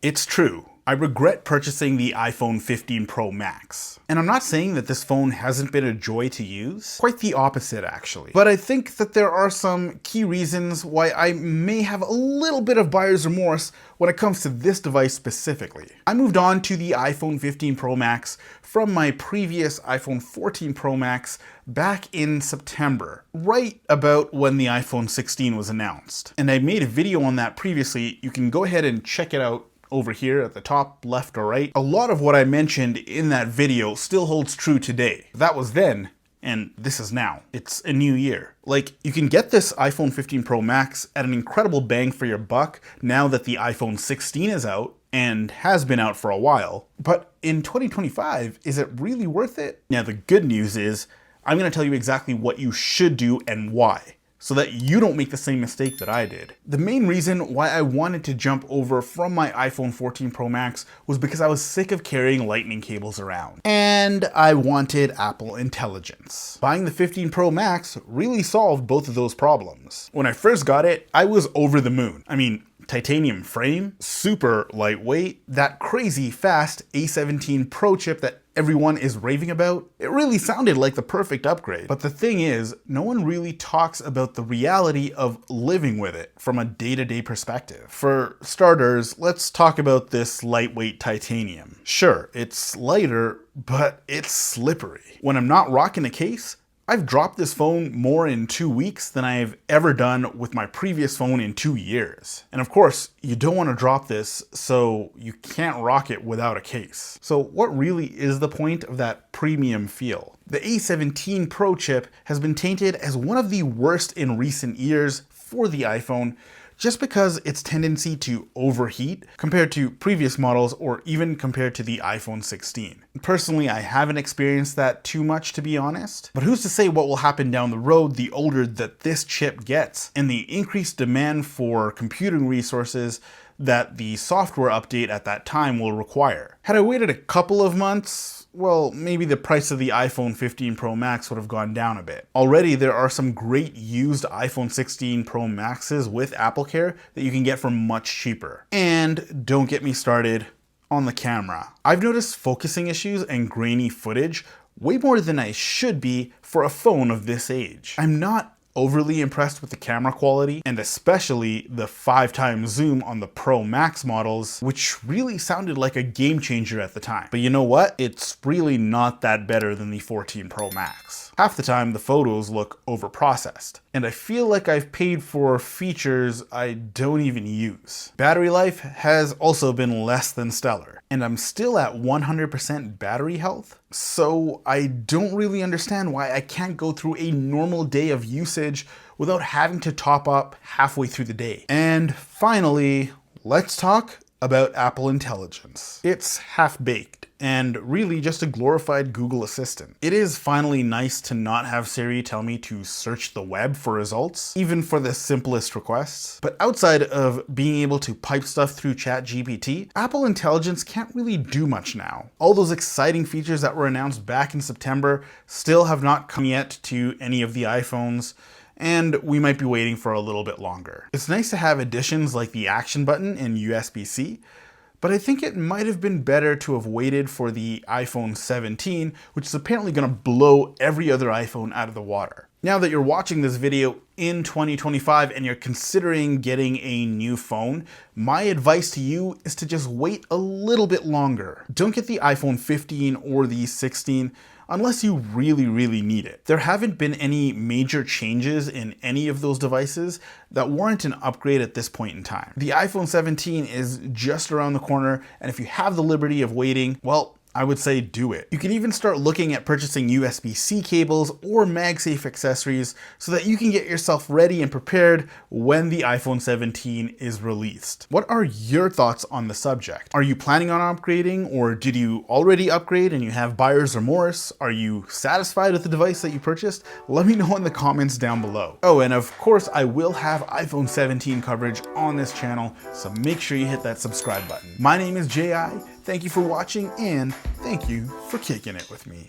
It's true. I regret purchasing the iPhone 15 Pro Max. And I'm not saying that this phone hasn't been a joy to use. Quite the opposite, actually. But I think that there are some key reasons why I may have a little bit of buyer's remorse when it comes to this device specifically. I moved on to the iPhone 15 Pro Max from my previous iPhone 14 Pro Max back in September, right about when the iPhone 16 was announced. And I made a video on that previously. You can go ahead and check it out over here at the top left or right. A lot of what I mentioned in that video still holds true today. That was then, and this is now. It's a new year. Like, you can get this iPhone 15 Pro Max at an incredible bang for your buck now that the iPhone 16 is out, and has been out for a while. But in 2025, is it really worth it? Now, the good news is, I'm gonna tell you exactly what you should do and why, so that you don't make the same mistake that I did. The main reason why I wanted to jump over from my iPhone 14 Pro Max was because I was sick of carrying lightning cables around. And I wanted Apple Intelligence. Buying the 15 Pro Max really solved both of those problems. When I first got it, I was over the moon. I mean, titanium frame, super lightweight, that crazy fast A17 Pro chip that everyone is raving about. It really sounded like the perfect upgrade. But the thing is, no one really talks about the reality of living with it from a day-to-day perspective. For starters, let's talk about this lightweight titanium. Sure, it's lighter, but it's slippery. When I'm not rocking a case, I've dropped this phone more in 2 weeks than I've ever done with my previous phone in 2 years. And of course, you don't want to drop this, so you can't rock it without a case. So what really is the point of that premium feel? The A17 Pro chip has been tainted as one of the worst in recent years for the iPhone, just because its tendency to overheat compared to previous models or even compared to the iPhone 16. Personally, I haven't experienced that too much, to be honest, but who's to say what will happen down the road the older that this chip gets and the increased demand for computing resources that the software update at that time will require. Had I waited a couple of months, well, maybe the price of the iPhone 15 Pro Max would have gone down a bit. Already, there are some great used iPhone 16 Pro Maxes with AppleCare that you can get for much cheaper. And don't get me started on the camera. I've noticed focusing issues and grainy footage way more than I should be for a phone of this age. I'm not overly impressed with the camera quality, and especially the 5x zoom on the Pro Max models, which really sounded like a game changer at the time. But you know what? It's really not that better than the 14 Pro Max. Half the time, the photos look overprocessed, and I feel like I've paid for features I don't even use. Battery life has also been less than stellar, and I'm still at 100% battery health, so I don't really understand why I can't go through a normal day of usage without having to top up halfway through the day. And finally, let's talk about Apple Intelligence. It's half-baked and really just a glorified Google Assistant. It is finally nice to not have Siri tell me to search the web for results, even for the simplest requests. But outside of being able to pipe stuff through ChatGPT, Apple Intelligence can't really do much now. All those exciting features that were announced back in September still have not come yet to any of the iPhones, and we might be waiting for a little bit longer. It's nice to have additions like the action button and USB-C, but I think it might have been better to have waited for the iPhone 17, which is apparently going to blow every other iPhone out of the water. Now that you're watching this video in 2025 and you're considering getting a new phone, my advice to you is to just wait a little bit longer. Don't get the iPhone 15 or the 16 unless you really need it. There haven't been any major changes in any of those devices that warrant an upgrade at this point in time. The iPhone 17 is just around the corner, and if you have the liberty of waiting, well, I would say do it. You can even start looking at purchasing USB-C cables or MagSafe accessories so that you can get yourself ready and prepared when the iPhone 17 is released. What are your thoughts on the subject? Are you planning on upgrading, or did you already upgrade and you have buyer's remorse? Are you satisfied with the device that you purchased? Let me know in the comments down below. Oh, and of course, I will have iPhone 17 coverage on this channel, so make sure you hit that subscribe button. My name is J.I. Thank you for watching, and thank you for kicking it with me.